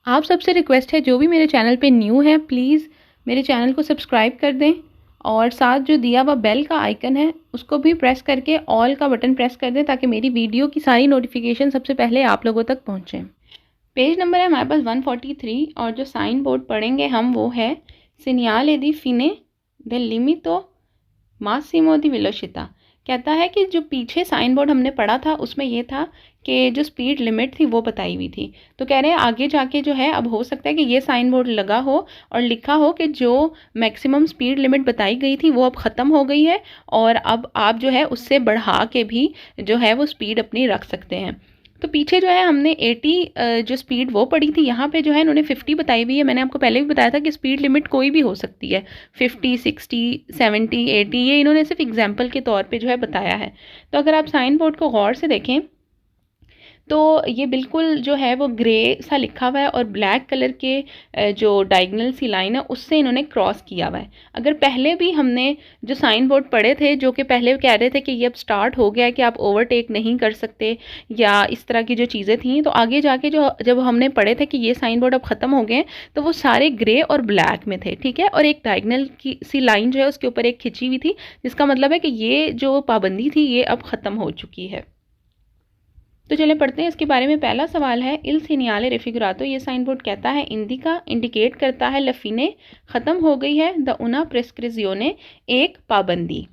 आप सबसे रिक्वेस्ट है, जो भी मेरे चैनल पे न्यू है प्लीज़ मेरे चैनल को सब्सक्राइब कर दें और साथ जो दिया हुआ बेल का आइकन है उसको भी प्रेस करके ऑल का बटन प्रेस कर दें ताकि मेरी वीडियो की सारी नोटिफिकेशन सबसे पहले आप लोगों तक पहुँचें। पेज नंबर है हमारे पास 143 और जो साइन बोर्ड पढ़ेंगे हम वो है सीनियाले दी फिने del limito मासिमो दी वेलोसिटा। कहता है कि जो पीछे साइन बोर्ड हमने पढ़ा था उसमें ये था कि जो स्पीड लिमिट थी वो बताई हुई थी। तो कह रहे हैं आगे जाके जो है अब हो सकता है कि ये साइन बोर्ड लगा हो और लिखा हो कि जो मैक्सिमम स्पीड लिमिट बताई गई थी वो अब ख़त्म हो गई है और अब आप जो है उससे बढ़ा के भी जो है वो स्पीड अपनी रख सकते हैं। तो पीछे जो है हमने 80 जो स्पीड वो पड़ी थी, यहाँ पे जो है इन्होंने 50 बताई हुई है। मैंने आपको पहले भी बताया था कि स्पीड लिमिट कोई भी हो सकती है, 50, 60, 70, 80, ये इन्होंने सिर्फ एग्जाम्पल के तौर पे जो है बताया है। तो अगर आप साइन बोर्ड को गौर से देखें तो ये बिल्कुल जो है वो ग्रे सा लिखा हुआ है और ब्लैक कलर के जो डायगोनल सी लाइन है उससे इन्होंने क्रॉस किया हुआ है। अगर पहले भी हमने जो साइन बोर्ड पढ़े थे जो कि पहले कह रहे थे कि ये अब स्टार्ट हो गया है कि आप ओवरटेक नहीं कर सकते या इस तरह की जो चीज़ें थी, तो आगे जाके जो जब हमने पढ़े थे कि ये साइन बोर्ड अब ख़त्म हो गए तो वो सारे ग्रे और ब्लैक में थे, ठीक है। और एक डायगोनल की सी लाइन जो है उसके ऊपर एक खिंची हुई थी, जिसका मतलब है कि ये जो पाबंदी थी ये अब ख़त्म हो चुकी है। तो चले पढ़ते हैं इसके बारे में। पहला सवाल है इल सीनियाले रेफिगुरातो, ये साइन बोर्ड कहता है इंडिका इंडिकेट करता है लफीने ख़त्म हो गई है, द उना प्रेस्क्रिजियोने एक पाबंदी।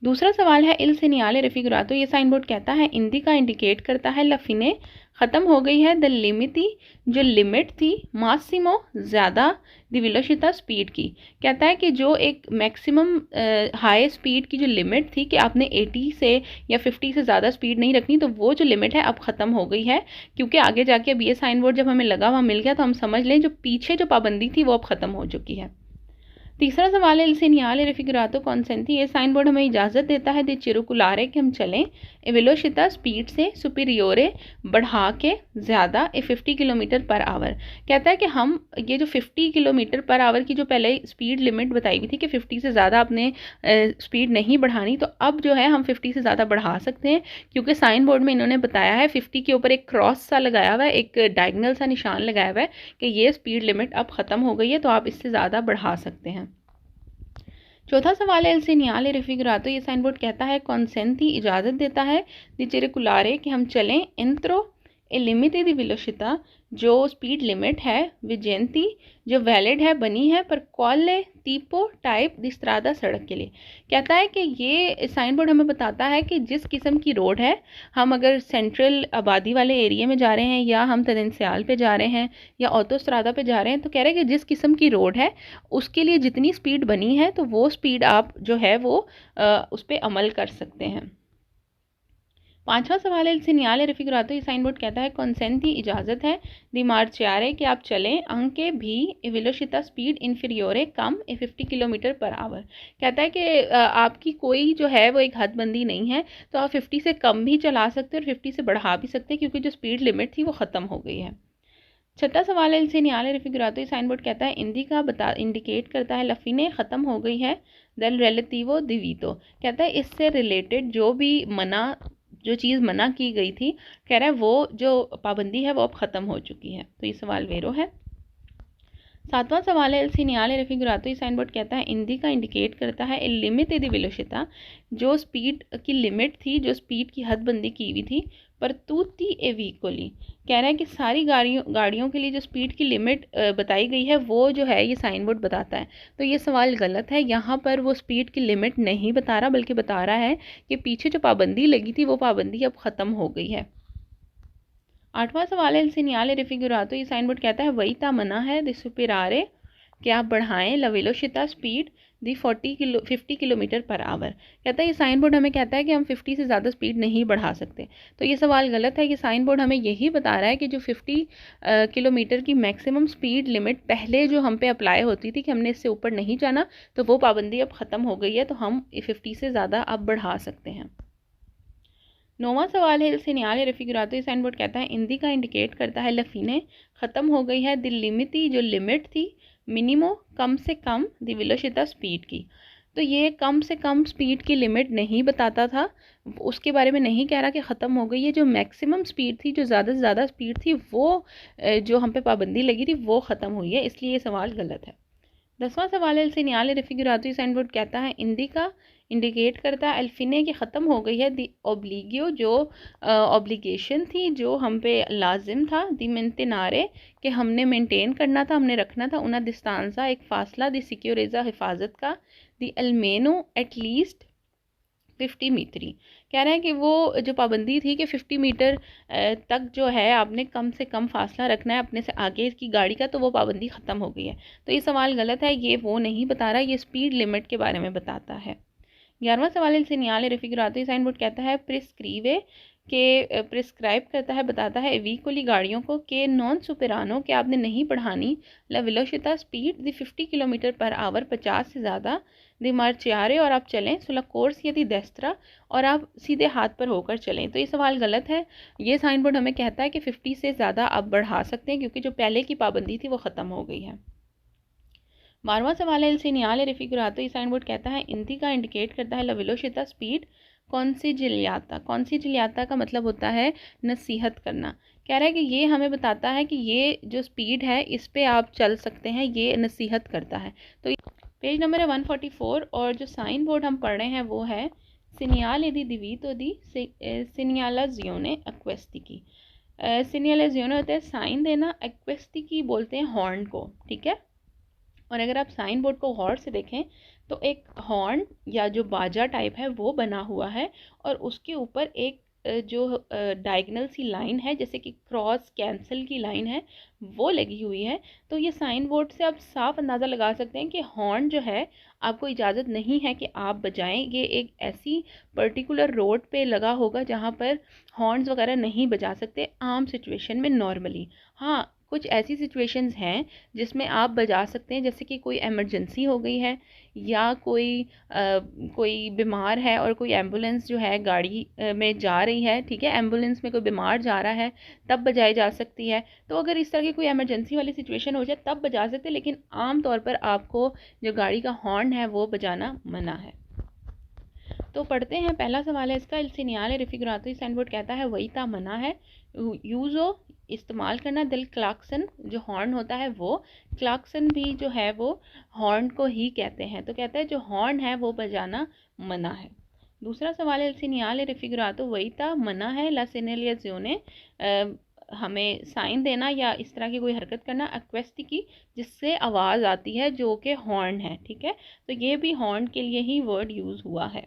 दूसरा सवाल है इल सीनियाले रेफिगुरातो, ये साइन बोर्ड कहता है इंडिका इंडिकेट करता है लफीने ख़त्म हो गई है, द लिमिटी जो लिमिट थी, मासिमो ज़्यादा, द वेलोसिटी स्पीड की। कहता है कि जो एक मैक्सिमम हाई स्पीड की जो लिमिट थी कि आपने 80 से या 50 से ज़्यादा स्पीड नहीं रखनी, तो वो जो लिमिट है अब ख़त्म हो गई है। क्योंकि आगे जाके अब ये साइन बोर्ड जब हमें लगा हुआ मिल गया तो हम समझ लें जो पीछे जो पाबंदी थी वो अब ख़त्म हो चुकी है। तीसरा सवाल है इल सीनियाले रेफिगुरातो कॉन्सेंटी, ये साइन बोर्ड हमें इजाज़त देता है दे चिरुकुलारे कि हम चलें ए वेलोसिटी स्पीड से सुपीरियोरे बढ़ा के ज़्यादा ए 50 किलोमीटर पर आवर। कहता है कि हम ये जो 50 किलोमीटर पर आवर की जो पहले स्पीड लिमिट बताई हुई थी कि 50 से ज़्यादा आपने स्पीड नहीं बढ़ानी, तो अब जो है हम 50 से ज़्यादा बढ़ा सकते हैं क्योंकि साइन बोर्ड में इन्होंने बताया है 50 के ऊपर एक क्रॉस सा लगाया हुआ है, एक डायगोनल सा निशान लगाया हुआ है कि ये स्पीड लिमिट अब ख़त्म हो गई है, तो आप इससे ज़्यादा बढ़ा सकते हैं। चौथा सवाल है इल सीनियाले रेफिगुरातो, ये साइन बोर्ड कहता है कॉन्सेंटी इजाज़त देता है दी चिरिकुलारे कि हम चलें एंत्रो ए लिमिटे दी वेलोसिटी, जो स्पीड लिमिट है विजेंती जो वैलिड है बनी है पर कॉले तीपो टाइप दी स्ट्रादा सड़क के लिए। कहता है कि ये साइन बोर्ड हमें बताता है कि जिस किस्म की रोड है, हम अगर सेंट्रल आबादी वाले एरिया में जा रहे हैं या हम तदनस्याल पे जा रहे हैं या ऑटोस्ट्रादा पे जा रहे हैं, तो कह रहे हैं कि जिस किस्म की रोड है उसके लिए जितनी स्पीड बनी है तो वो स्पीड आप जो है वो उस पर अमल कर सकते हैं। पांचवा सवाल है सीनियाले रेफिगुरातो, ये साइन बोर्ड कहता है कॉन्सेंटी इजाज़त है दी मार्चियारे कि आप चलें अंके भी ए वेलोसिटी स्पीड इन्फीरियोरे कम ए 50 किलोमीटर पर आवर। कहता है कि आपकी कोई जो है वो एक हदबंदी नहीं है, तो आप 50 से कम भी चला सकते हैं और 50 से बढ़ा भी सकते हैं क्योंकि जो स्पीड लिमिट थी वो ख़त्म हो गई है। छठा सवाल है सीनियाले रेफिगुरातो, साइन बोर्ड कहता है इंडिका इंडिकेट करता है लफीने ख़त्म हो गई है, देल रेलेटिवो दिवीतो। कहता है इससे रिलेटेड जो भी जो चीज़ मना की गई थी, कह रहा है वो जो पाबंदी है वो अब ख़त्म हो चुकी है। तो ये सवाल वेरो है। सातवां सवाल है सीनियाले रेफिगुरातो, साइन बोर्ड कहता है इंडिका इंडिकेट करता है लिमिट दी वेलोसिटी, जो स्पीड की लिमिट थी, जो स्पीड की हदबंदी की हुई थी, पर तूती ए व्हीकली। कह रहा है कि सारी गाड़ियों के लिए जो स्पीड की लिमिट बताई गई है वो जो है ये साइन बोर्ड बताता है। तो ये सवाल गलत है, यहाँ पर वो स्पीड की लिमिट नहीं बता रहा बल्कि बता रहा है कि पीछे जो पाबंदी लगी थी वो पाबंदी अब ख़त्म हो गई है। आठवां सवाल है सीनियाले रेफिगुरातो, ये साइन बोर्ड कहता है वही ता मना है द सुपेरारे कि आप बढ़ाएं ला वेलोसिटी स्पीड दी 50 किलोमीटर पर आवर। कहता है ये साइन बोर्ड हमें कहता है कि हम 50 से ज़्यादा स्पीड नहीं बढ़ा सकते। तो ये सवाल गलत है कि साइन बोर्ड हमें यही बता रहा है कि जो 50 किलोमीटर की मैक्सिमम स्पीड लिमिट पहले जो हम पे अप्लाई होती थी कि हमने इससे ऊपर नहीं जाना, तो वो पाबंदी अब ख़त्म हो गई है, तो हम 50 से ज़्यादा अब बढ़ा सकते हैं। नौवां सवाल है सीनियाले रेफिगुरातो, साइन बोर्ड कहता है इंडिका इंडिकेट करता है लफीने ख़त्म हो गई है, द लिमिटी जो लिमिट थी मिनिमो कम से कम द वेलोसिटी स्पीड की। तो ये कम से कम स्पीड की लिमिट नहीं बताता था, उसके बारे में नहीं कह रहा कि ख़त्म हो गई है। जो मैक्सिमम स्पीड थी, जो ज़्यादा से ज़्यादा स्पीड थी, वो जो हम पे पाबंदी लगी थी वो ख़त्म हुई है, इसलिए ये सवाल गलत है। 10वां सवाल है, एल सीनियाले रिफिगुरातो साइन बोर्ड कहता है इंडिका इंडिकेट करता है अल्फिने की ख़त्म हो गई है, दी ओब्लिगियो जो ऑब्लिगेशन थी, जो हम पे लाजिम था, दी मेंटेनारे कि हमने मेंटेन करना था, हमने रखना था, उना डिस्टांसा एक फासला, दी सिक्योरेजा हिफाजत का, दी अल्मेनो एटलीस्ट 50 मीटरी। कह रहे हैं कि वो जो पाबंदी थी कि 50 मीटर तक जो है आपने कम से कम फासला रखना है अपने से आगे की गाड़ी का, तो वो पाबंदी ख़त्म हो गई है। तो ये सवाल गलत है, ये वो नहीं बता रहा, ये स्पीड लिमिट के बारे में बताता है। 11वां सवाल है, सीनियाले रिफिगुरातो साइन बोर्ड कहता है प्रिस्क्रीवे के प्रिस्क्राइब करता है, बताता है व्हीकली गाड़ियों को कि नॉन सुपेरानो कि आपने नहीं बढ़ानी ला वेलोसिटी स्पीड दी 50 किलोमीटर पर आवर 50 से ज़्यादा दी मार्चियारे और आप चलें सुला कोर्स यदि देस्त्रा और आप सीधे हाथ पर होकर चलें। तो ये सवाल गलत है, ये साइन बोर्ड हमें कहता है कि 50 से ज़्यादा आप बढ़ा सकते हैं क्योंकि जो पहले की पाबंदी थी वो ख़त्म हो गई है। 12वां सवाल है, एल सीनियाले रिफिगुरातो साइन बोर्ड कहता है इंदी का इंडिकेट करता है ला वेलोसिटी स्पीड कॉन्सिजिलियाता। कॉन्सिजिलियाता का मतलब होता है नसीहत करना। कह रहा है कि ये हमें बताता है कि ये जो स्पीड है इस पे आप चल सकते हैं, ये नसीहत करता है। तो पेज नंबर है 144 और जो साइन बोर्ड हम पढ़ रहे हैं वो है सीनियाले दी दिवीतो दी सीनियालाजियोने एक्वेस्टिकी। सीनियालाजियोने होता है साइन देना, एक्वेस्टिकी बोलते हैं हॉर्न को, ठीक है। और अगर आप साइन बोर्ड को गौर से देखें तो एक हॉर्न या जो बाजा टाइप है वो बना हुआ है और उसके ऊपर एक जो डायगनल सी लाइन है जैसे कि क्रॉस कैंसल की लाइन है वो लगी हुई है। तो ये साइन बोर्ड से आप साफ अंदाज़ा लगा सकते हैं कि हॉर्न जो है आपको इजाज़त नहीं है कि आप बजाएं। ये एक ऐसी पर्टिकुलर रोड पे लगा होगा जहाँ पर हॉर्न्स वगैरह नहीं बजा सकते आम सिचुएशन में नॉर्मली। हाँ, कुछ ऐसी सिचुएशंस हैं जिसमें आप बजा सकते हैं, जैसे कि कोई इमरजेंसी हो गई है या कोई बीमार है और कोई एम्बुलेंस जो है गाड़ी में जा रही है, ठीक है, एम्बुलेंस में कोई बीमार जा रहा है तब बजाई जा सकती है। तो अगर इस तरह की कोई इमरजेंसी वाली सिचुएशन हो जाए तब बजा सकते हैं, लेकिन आम तौर पर आपको जो गाड़ी का हॉर्न है वो बजाना मना है। तो पढ़ते हैं, पहला सवाल है इसका, एल सीनियाले रिफिगुरातो साइन बोर्ड कहता है वही ता मना है, यूज़ो इस्तेमाल करना, दिल क्लाक्सन जो हॉर्न होता है वो, क्लाक्सन भी जो है वो हॉर्न को ही कहते हैं। तो कहता है जो हॉर्न है वो बजाना मना है। दूसरा सवाल है, एल सीनियाले रिफिगुरातो वही ता मना है, ला सीनियलाजियोने हमें साइन देना या इस तरह की कोई हरकत करना, एक्वेस्टी की जिससे आवाज़ आती है जो कि हॉर्न है, ठीक है। तो ये भी हॉर्न के लिए ही वर्ड यूज़ हुआ है।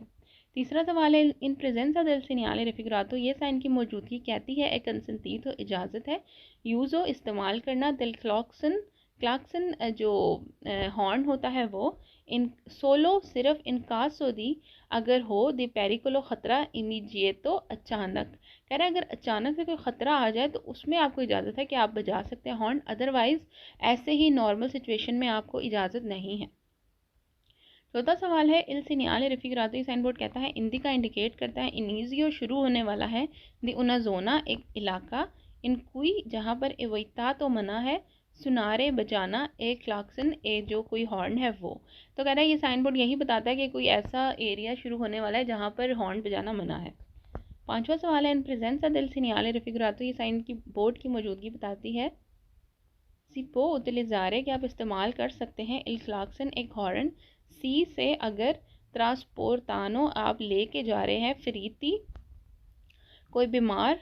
तीसरा सवाल है, इन प्रेजेंस दिल सीनियाले रिफिगुरातो ये साइन की मौजूदगी कहती है एक कंसेंटीव तो इजाज़त है, यूज़ो इस्तेमाल करना, दिल क्लाक्सन जो हॉर्न होता है वो, इन सोलो सिर्फ इन कासो दी अगर हो दी पेरिकोलो ख़तरा इमीजिएतो अचानक। कह रहा है अगर अचानक से कोई ख़तरा आ जाए तो उसमें आपको इजाज़त है कि आप बजा सकते हैं हॉर्न, अदरवाइज़ ऐसे ही नॉर्मल सिचुएशन में आपको इजाज़त नहीं है। चौथा सवाल है, इल सीनियाले रिफिगुरातो साइन बोर्ड कहता है इंदी का इंडिकेट करता है इनिजियो शुरू होने वाला है, दी उना जोना एक इलाका, इन कोई जहाँ पर एवैता तो मना है, सुनारे बजाना ए क्लाक्सन ए जो कोई हॉर्न है वो। तो कह रहा है ये साइन बोर्ड यही बताता है कि कोई ऐसा एरिया शुरू होने वाला है जहाँ पर हॉर्न बजाना मना है। पांचवा सवाल है, इन प्रेजेंस दिल सीनियाले रिफिगुरातो ये साइन की बोर्ड की मौजूदगी बताती है, सिपो उतलिजारे कि आप इस्तेमाल कर सकते हैं इल क्लाक्सन एक हॉर्न, सी से अगर ट्रांसपोर्टानो आप लेके जा रहे हैं, फरीती कोई बीमार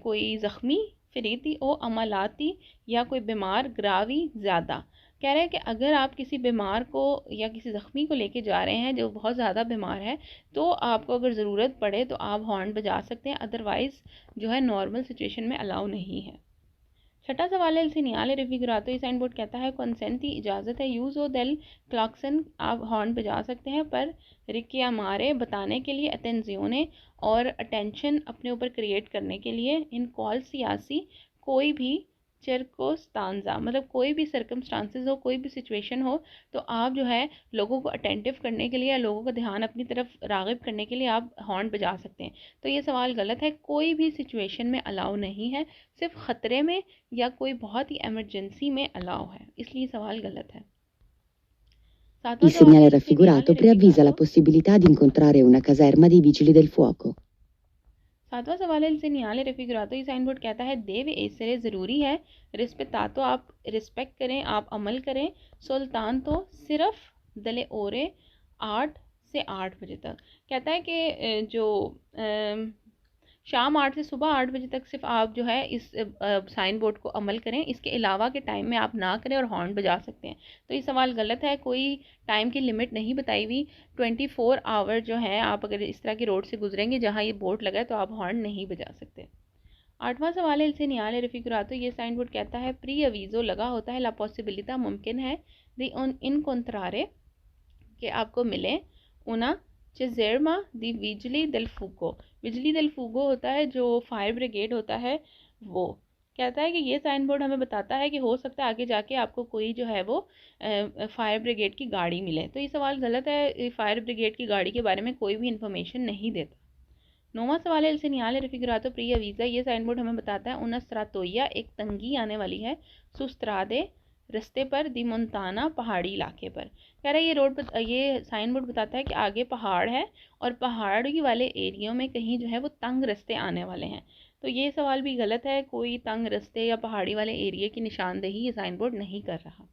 कोई ज़ख्मी, फरीती ओ अमलाती या कोई बीमार ग्रावी ज़्यादा। कह रहे हैं कि अगर आप किसी बीमार को या किसी ज़ख्मी को लेके जा रहे हैं जो बहुत ज़्यादा बीमार है तो आपको अगर ज़रूरत पड़े तो आप हॉर्न बजा सकते हैं, अदरवाइज़ जो है नॉर्मल सिचुएशन में अलाउ नहीं है। छठा सवाल है, सीनियाले रिफिगुरातो साइन बोर्ड कहता है कंसेंटी इजाज़त है, यूज़ ओ देल क्लाक्सन आप हॉर्न बजा सकते हैं पर रिक्यामारे बताने के लिए, अटेंजियोने और अटेंशन अपने ऊपर क्रिएट करने के लिए, इन कॉल सियासी कोई भी चरकोस्तांजा मतलब कोई भी सर्कमस्टांसेस हो, कोई भी सिचुएशन हो तो आप जो है लोगों को अटेंटिव करने के लिए या लोगों का ध्यान अपनी तरफ राग़िब करने के लिए आप हॉर्न बजा सकते हैं। तो ये सवाल गलत है, कोई भी सिचुएशन में अलाउ नहीं है, सिर्फ ख़तरे में या कोई बहुत ही एमरजेंसी में अलाउ है, इसलिए सवाल गलत है। सातवां Il सवाल है segnale इल raffigurato segnale preavvisa la raffigurato possibilità di incontrare una caserma dei vigili del fuoco. सातवां सवाल है इल segnale raffigurato ये साइन बोर्ड कहता है देव एसरे ज़रूरी है, रिस्पेतातो आप रिस्पेक्ट करें, आप अमल करें, सुल्तान तो सिर्फ दले ओरे 8 से 8 बजे तक। कहता है कि जो शाम 8 से सुबह 8 बजे तक सिर्फ आप जो है इस साइन बोर्ड को अमल करें, इसके अलावा के टाइम में आप ना करें और हॉर्न बजा सकते हैं। तो ये सवाल गलत है, कोई टाइम की लिमिट नहीं बताई हुई। 24 आवर जो है आप अगर इस तरह की रोड से गुजरेंगे जहाँ ये बोर्ड लगा है तो आप हॉर्न नहीं बजा सकते। आठवां सवाल है इनसे नियाले रफिकुरातो ये साइन बोर्ड कहता है प्री अवीज़ो लगा होता है ला पॉसिबिलिटा मुमकिन है दी इन कंत्रारे कि आपको मिले उना चिजेरमा दी बिजली दल फूको। बिजली दल फूको होता है जो फायर ब्रिगेड होता है वो। कहता है कि ये साइन बोर्ड हमें बताता है कि हो सकता है आगे जाके आपको कोई जो है वो फायर ब्रिगेड की गाड़ी मिले। तो ये सवाल गलत है, फायर ब्रिगेड की गाड़ी के बारे में कोई भी इंफॉर्मेशन नहीं देता। नौवां सवाल है इनसे नियाले रफिकुरातो प्रिय वीज़ा ये साइन बोर्ड हमें बताता है उना स्त्रातोया एक तंगी आने वाली है सुस्त्रादे रस्ते पर दी मोन्ताना पहाड़ी इलाके पर। कह रहा है ये साइन बोर्ड बताता है कि आगे पहाड़ है और पहाड़ी वाले एरियो में कहीं जो है वो तंग रस्ते आने वाले हैं। तो ये सवाल भी गलत है, कोई तंग रस्ते या पहाड़ी वाले एरिया की निशानदेही ये साइन बोर्ड नहीं कर रहा।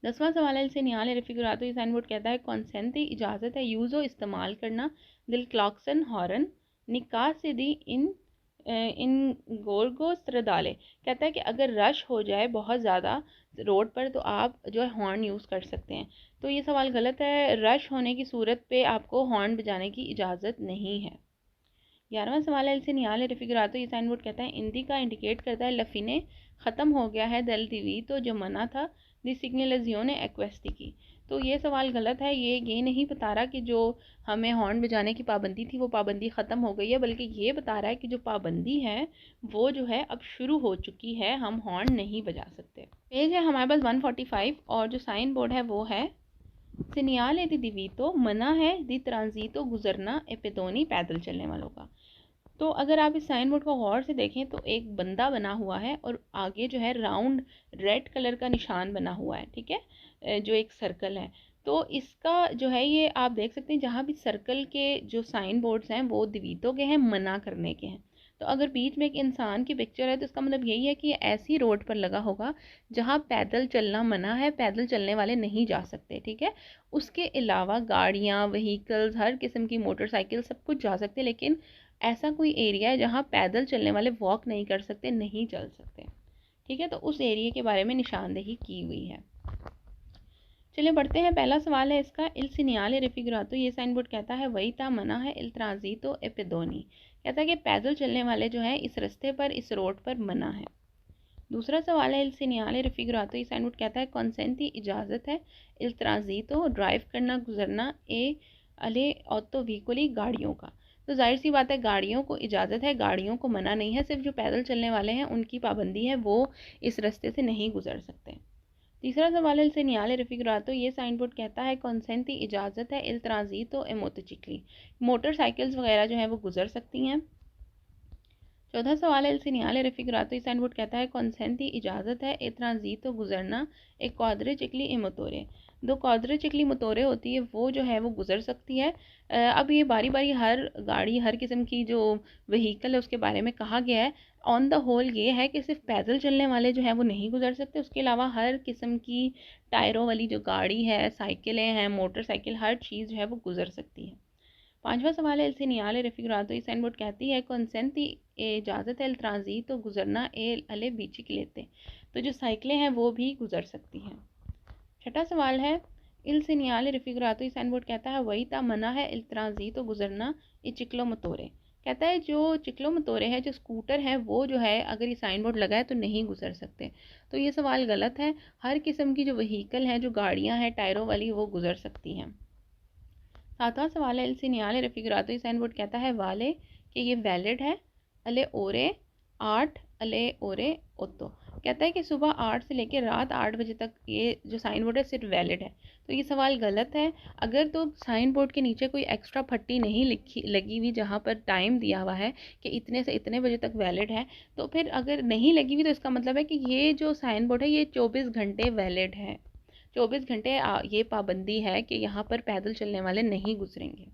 10वां सवाल है इनसे नियाले रफिकुरातो ये साइन बोर्ड कहता है कॉन्सेंटी इजाज़त है यूज़ो इस्तेमाल करना दिल क्लॉक्सन हॉर्न निकाह से दी इन गोरगो स्त्रदाले। कहता है कि अगर रश हो जाए बहुत ज़्यादा रोड पर तो आप जो है हॉर्न यूज़ कर सकते हैं। तो ये सवाल गलत है, रश होने की सूरत पे आपको हॉर्न बजाने की इजाज़त नहीं है। 11वां सवाल है इनसे नियाले रफिकुरातो ये साइन बोर्ड कहता है इंदी का इंडिकेट करता है लफीने ख़त्म हो गया है दल दिवी तो जो मना था दी सिग्नलाजियोने एक्वेस्टी की। तो ये सवाल गलत है, ये नहीं बता रहा कि जो हमें हॉर्न बजाने की पाबंदी थी वो पाबंदी ख़त्म हो गई है, बल्कि ये बता रहा है कि जो पाबंदी है वो जो है अब शुरू हो चुकी है, हम हॉर्न नहीं बजा सकते। पेज है हमारे पास 145 और जो साइन बोर्ड है वो है सिनियाले दी दिवीतो मना है दी ट्रांजीतो गुजरना एपेदोनी पैदल चलने वालों का। तो अगर आप इस साइन बोर्ड को गौर से देखें तो एक बंदा बना हुआ है और आगे जो है राउंड रेड कलर का निशान बना हुआ है, ठीक है, जो एक सर्कल है। तो इसका जो है ये आप देख सकते हैं जहाँ भी सर्कल के जो साइन बोर्ड्स हैं वो द्वितों के हैं, मना करने के हैं। तो अगर बीच में एक इंसान की पिक्चर है तो इसका मतलब यही है कि ये ऐसी रोड पर लगा होगा जहाँ पैदल चलना मना है, पैदल चलने वाले नहीं जा सकते, ठीक है। उसके अलावा गाड़ियाँ, व्हीकल्स, हर किस्म की मोटरसाइकिल सब कुछ जा सकते, लेकिन ऐसा कोई एरिया है जहाँ पैदल चलने वाले वॉक नहीं कर सकते, नहीं चल सकते, ठीक है। तो उस एरिया के बारे में निशानदेही की हुई है। चलिए बढ़ते हैं, पहला सवाल है इसका इल सिनियाले रिफिग्रातो ये साइन बोर्ड कहता है वही ता मना है इल ट्रांजीतो एपेदोनी। कहता है कि पैदल चलने वाले जो है इस रास्ते पर, इस रोड पर मना है। दूसरा सवाल है इल सिनियाले रिफिग्रातो ये साइन बोर्ड कहता है कॉन्सेंटी इजाज़त है इल ट्रांजीतो ड्राइव करना, गुजरना ए अले ऑटो व्हीकली गाड़ियों का। तो जाहिर सी बात है गाड़ियों को इजाज़त है, गाड़ियों को मना नहीं है, सिर्फ जो पैदल चलने वाले हैं उनकी पाबंदी है, वो इस रास्ते से नहीं गुजर सकते। तीसरा सवाल है इल सिनियाले रिफिग्रातो ये साइन बोर्ड कहता है कॉन्सेंटी इजाज़त है इल ट्रांजीतो ए मोटरचिकली, मोटरसाइकिल्स वगैरह जो है वो गुजर सकती हैं। चौथा सवाल है इल सिनियाले रिफिग्रातो ये साइन बोर्ड कहता है कॉन्सेंटी इजाज़त है ए ट्रांजीतो गुजरना एक क्वाद्रे चिकली ए मोतोरे, दो क्वाद्रे चिकली मोतोरे होती है वो जो है वो गुजर सकती है। अब ये बारी बारी हर गाड़ी, हर किस्म की जो व्हीकल है उसके बारे में कहा गया है। ऑन द होल ये है कि सिर्फ पैदल चलने वाले जो है वो नहीं गुजर सकते, उसके अलावा हर किस्म की टायरों वाली जो गाड़ी है, साइकिलें हैं, मोटरसाइकिल, हर चीज़ जो है वो गुजर सकती है। पांचवा सवाल है इल सिनियाले रिफिग्रातो ये साइन बोर्ड कहती है कॉन्सेंटी इजाज़त है इल ट्रांजीतो गुजरना ए अले बीची के लेते, तो जो साइकिलें हैं वो भी गुजर सकती हैं। छठा सवाल है इल सिनियाले रिफिग्रातो ये साइन बोर्ड कहता है वही ता मना है इल ट्रांजीतो गुजरना ए चिकलो मतोरे। कहता है जो चिकलो मतोरे हैं, जो स्कूटर हैं, वो जो है अगर ये साइन बोर्ड लगा है तो नहीं गुजर सकते। तो ये सवाल गलत है, हर किस्म की जो व्हीकल हैं, जो गाड़ियाँ हैं टायरों वाली, वो गुजर सकती हैं। सातवां सवाल है इल सिनियाले रिफिग्रातो ये साइन बोर्ड कहता है वाले कि ये वैलिड है अले ओरे 8 अले ओरे ओतो। कहता है कि सुबह 8 से लेकर रात 8 बजे तक ये जो साइन बोर्ड है सिर्फ वैलिड है। तो ये सवाल गलत है। अगर तो साइन बोर्ड के नीचे कोई एक्स्ट्रा पट्टी नहीं लगी हुई जहाँ पर टाइम दिया हुआ है कि इतने से इतने बजे तक वैलिड है, तो फिर अगर नहीं लगी हुई तो इसका मतलब है कि ये जो साइन बोर्ड है ये 24 घंटे वैलिड है। 24 घंटे ये पाबंदी है कि यहाँ पर पैदल चलने वाले नहीं गुजरेंगे।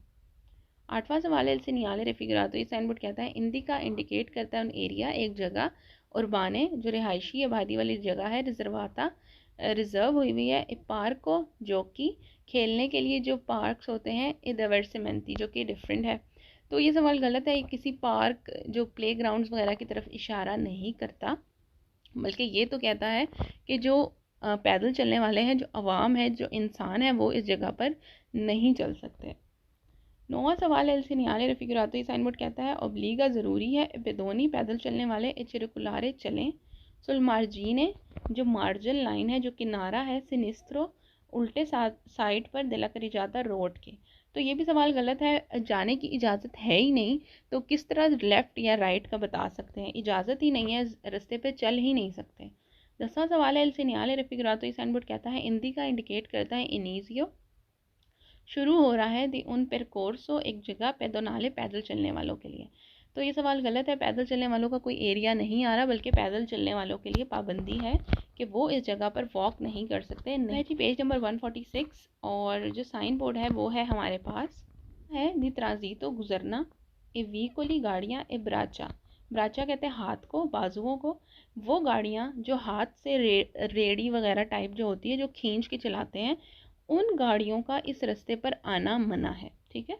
8वां सवाल है, इसे नियाले रेफिगरातो, ये साइन बोर्ड कहता है इंडिका इंडिकेट करता है उन एरिया एक जगह उर्बाने जो रिहायशी आबादी वाली जगह है, रिजर्वाता रिजर्व हुई हुई है, एक पार्क को जो कि खेलने के लिए जो पार्क्स होते हैं इदवर्सिमेंती जो कि डिफरेंट है। तो ये सवाल गलत है, किसी पार्क जो प्ले ग्राउंड्स वगैरह की तरफ इशारा नहीं करता, बल्कि ये तो कहता है कि जो पैदल चलने वाले हैं, जो अवाम है, जो इंसान है, वो इस जगह पर नहीं चल सकते। 9वां सवाल है, इसे नियाले रेफिगरातो, ये साइन बोर्ड कहता है ओब्लीगा ज़रूरी है बेदोनी पैदल चलने वाले इचिरिकुलारे चलें सुल मार्जिने जो मार्जिन लाइन है, जो किनारा है, सिनिस्त्रो उल्टे साइड पर दिला करी जाता रोड के। तो ये भी सवाल गलत है, जाने की इजाज़त है ही नहीं तो किस तरह लेफ़्ट या राइट का बता सकते हैं, इजाज़त ही नहीं है, रास्ते पे चल ही नहीं सकते। 10वां सवाल है, इल सिनियाले रेफिगरातो, ये साइन बोर्ड कहता है इंदी का इंडिकेट करता है इनीजियो शुरू हो रहा है दी उन परकोर्सो एक जगह पेदोनाले पैदल चलने वालों के लिए। तो ये सवाल गलत है, पैदल चलने वालों का कोई एरिया नहीं आ रहा, बल्कि पैदल चलने वालों के लिए पाबंदी है कि वो इस जगह पर वॉक नहीं कर सकते। नहीं जी, पेज नंबर 146 और जो साइन बोर्ड है वो है हमारे पास है दी ट्रांजितो गुजरना ए व्हीकली गाड़ियाँ ए ब्राचा। ब्राचा कहते हैं हाथ को, बाजुओं को, वो गाड़ियाँ जो हाथ से रेडी वगैरह टाइप जो होती है, जो खींच के चलाते हैं, उन गाड़ियों का इस रास्ते पर आना मना है। ठीक है,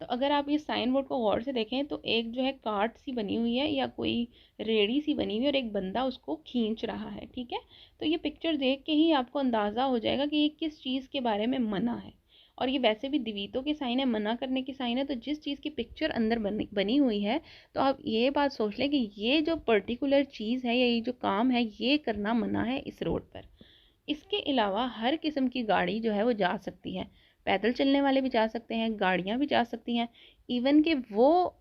तो अगर आप ये साइन बोर्ड को गौर से देखें तो एक जो है कार्ट सी बनी हुई है या कोई रेडी सी बनी हुई है और एक बंदा उसको खींच रहा है। ठीक है, तो ये पिक्चर देख के ही आपको अंदाज़ा हो जाएगा कि ये किस चीज़ के बारे में मना है। और ये वैसे भी दिवीतो के साइन है, मना करने की साइन है, तो जिस चीज़ की पिक्चर अंदर बनी हुई है तो आप ये बात सोच लें कि ये जो पर्टिकुलर चीज़ है या ये जो काम है ये करना मना है इस रोड पर। इसके अलावा हर किस्म की गाड़ी जो है वो जा सकती है, पैदल चलने वाले भी जा सकते हैं, गाड़ियाँ भी जा सकती हैं, इवन कि वो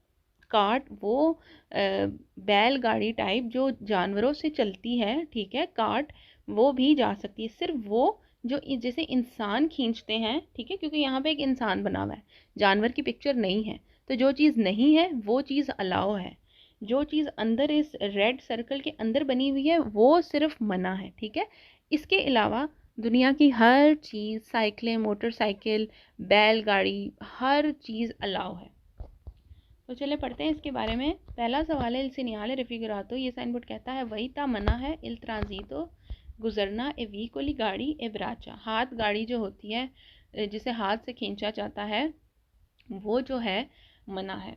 कार्ट, वो बैलगाड़ी टाइप जो जानवरों से चलती है, ठीक है, कार्ट, वो भी जा सकती है। सिर्फ वो जो जैसे इंसान खींचते हैं, ठीक है, क्योंकि यहाँ पे एक इंसान बना हुआ है, जानवर की पिक्चर नहीं है, तो जो चीज़ नहीं है वो चीज़ अलाउ है। जो चीज़ अंदर इस रेड सर्कल के अंदर बनी हुई है वो सिर्फ मना है। ठीक है, इसके अलावा दुनिया की हर चीज़, साइकिलें, मोटरसाइकिल, बैलगाड़ी, हर चीज़ अलाउ है। तो चले पढ़ते हैं इसके बारे में। पहला सवाल है, इल सिनियाले रेफिगरातो, ये साइन बोर्ड कहता है वही ता मना है इल ट्रांजितो गुजरना ए व्हीकली गाड़ी ए ब्राचा। हाथ गाड़ी जो होती है जिसे हाथ से खींचा जाता है वो जो है मना है।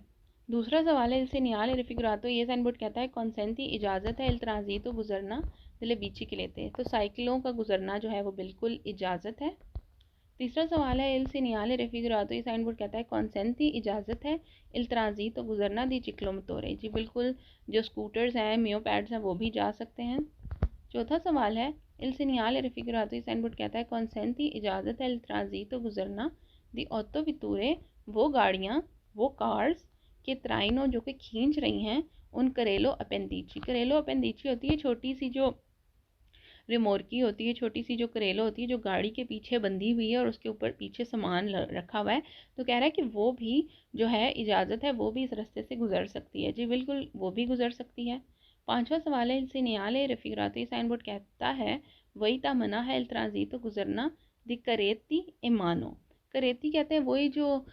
दूसरा सवाल है, इल सिनियाले रेफिगरातो, ये साइन बोर्ड कहता है कौनसेंती इजाज़त है इल ट्रांजितो गुजरना दिले बीची के लेते। तो साइकिलों का गुजरना जो है वो बिल्कुल इजाज़त है। तीसरा सवाल है, इल सिनियाले रेफिगरातो, ये साइन बोर्ड कहता है कौनसेंती इजाज़त है इल ट्रांजितो गुजरना दी चिक्लोमतोरे। जी बिल्कुल, जो स्कूटर्स हैं, मियोपैड्स हैं, वो भी जा सकते हैं। चौथा सवाल है, इल सिनियाले रेफिगरातो, ये साइन बोर्ड कहता है कौनसेंती इजाज़त है इल ट्रांजितो गुजरना दी ऑटो वितूरे, वो गाड़ियाँ, वो कार्स के त्राइनो जो कि खींच रही हैं उन करेलो अपेंडिची। करेलो अपेंडिची होती है छोटी सी जो रिमोरकी होती है, छोटी सी जो करेलो होती है जो गाड़ी के पीछे बंधी हुई है और उसके ऊपर पीछे सामान रखा हुआ है। तो कह रहा है कि वो भी जो है इजाज़त है, वो भी इस रास्ते से गुजर सकती है। जी बिल्कुल, वो भी गुजर सकती है। पांचवा सवाल है, इनसे नियाले रेफिगराती साइन बोर्ड कहता है वही ता मना है इल ट्रांजितो गुजरना दी करेती इमानो। करेती कहते हैं वही जो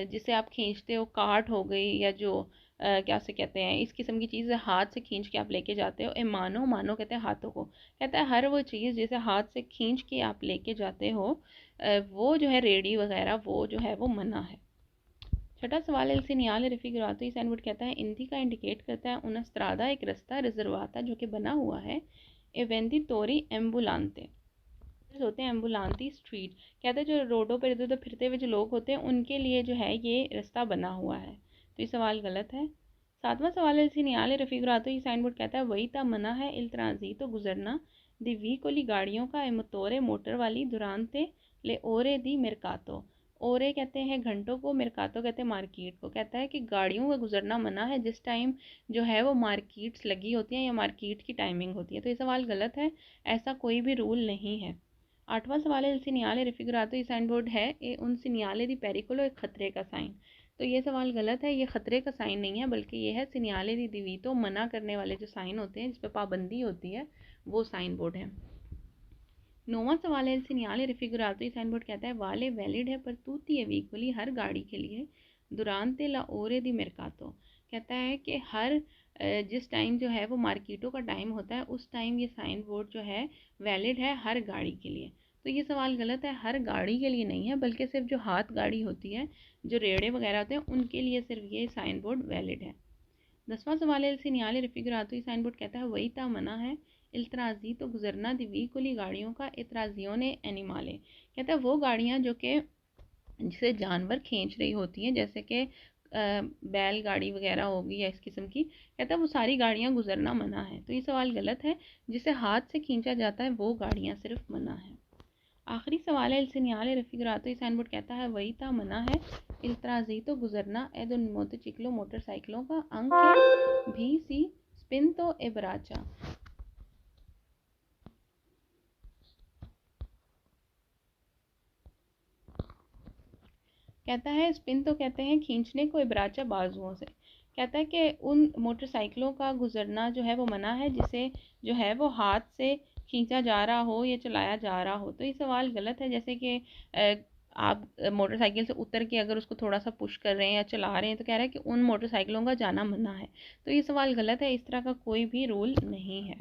जिसे आप खींचते हो, कार्ट हो गई, या जो क्या से कहते हैं, इस किस्म की चीज़ हाथ से खींच के आप लेके जाते हो। ए मानो, मानो कहते हैं हाथों को, कहता है हर वो चीज़ जिसे हाथ से खींच के आप लेके जाते हो वो जो है रेडी वगैरह, वो जो है वो मना है। छठा सवाल है, इसे नियाल रेफिगरातो साइन बोर्ड कहता है इंदी का इंडिकेट करता है उन स्त्रादा एक रास्ता रिजर्वाता जो कि बना हुआ है एवेंदी तोरी एम्बुलांते होते हैं, एम्बुलांती स्ट्रीट, कहते हैं जो रोडों पर इधर उधर फिरते हुए जो लोग होते हैं उनके लिए जो है ये रास्ता बना हुआ है। तो ये सवाल गलत है। सातवां सवाल है, इसी नियाले रफीगरातो, ये साइन बोर्ड कहता है वही ता मना है इल ट्रांजितो गुजरना दी व्हीकली गाड़ियों का मोतोरे मोटर वाली दुरानते ले ओरे दी मिरकातो। ओरे कहते हैं घंटों को, मिरकातो कहते हैं मार्केट को। कहता है कि गाड़ियों का गुजरना मना है जिस टाइम जो है वो मार्केट्स लगी होती हैं या मार्केट की टाइमिंग होती है। तो ये सवाल गलत है, ऐसा कोई भी रूल नहीं है। आठवां सवाल है, इल सिनियाले रिफिगरातो, ये साइन बोर्ड है ए उन सिनियाले दी पेरिकोलो, एक खतरे का साइन। तो ये सवाल गलत है, ये खतरे का साइन नहीं है, बल्कि ये है सिनियाले दी दिवीतो, मना करने वाले जो साइन होते हैं जिस पर पाबंदी होती है वो साइन बोर्ड है। 9वां सवाल है, il segnale raffigurato, ये साइन बोर्ड कहता है वाले वैलिड है पर tutti e veicoli, हर गाड़ी के लिए, durante la ore di mercato, कहता है कि हर जिस टाइम जो है वो मार्केटों का टाइम होता है उस टाइम ये साइन बोर्ड जो है वैलिड है हर गाड़ी के लिए। तो ये सवाल गलत है, हर गाड़ी के लिए नहीं है बल्कि सिर्फ जो हाथ गाड़ी होती है, जो रेड़े वगैरह होते हैं उनके लिए सिर्फ ये साइन बोर्ड वैलिड है। 10वां सवाल है, il segnale raffigurato, ये साइन बोर्ड कहता है वही था मना है, il transito गुजरना दी veicoli, गाड़ियों का, e trazione animale, कहता है वो गाड़ियाँ जो कि जिसे जानवर खींच रही होती हैं, जैसे कि बैलगाड़ी वगैरह होगी या इस किस्म की, कहता है वो सारी गाड़ियाँ गुजरना मना है। तो ये सवाल गलत है, जिसे हाथ से खींचा जाता है वो गाड़ियाँ सिर्फ मना है। आखिरी सवाल है, il segnale raffigurato, ये साइन बोर्ड कहता है वही था मना है, il transito गुजरना è d'un motociclo, मोटरसाइकिलों का, anche भी सी spinto e braccia, कहता है स्पिन तो कहते हैं खींचने को, इब्राचा बाजुओं से, कहता है कि उन मोटरसाइकिलों का गुजरना जो है वो मना है जिसे जो है वो हाथ से खींचा जा रहा हो या चलाया जा रहा हो। तो ये सवाल गलत है, जैसे कि आप मोटरसाइकिल से उतर के अगर उसको थोड़ा सा पुश कर रहे हैं या चला रहे हैं तो कह रहा है कि उन मोटरसाइकिलों का जाना मना है। तो ये सवाल गलत है, इस तरह का कोई भी रूल नहीं है।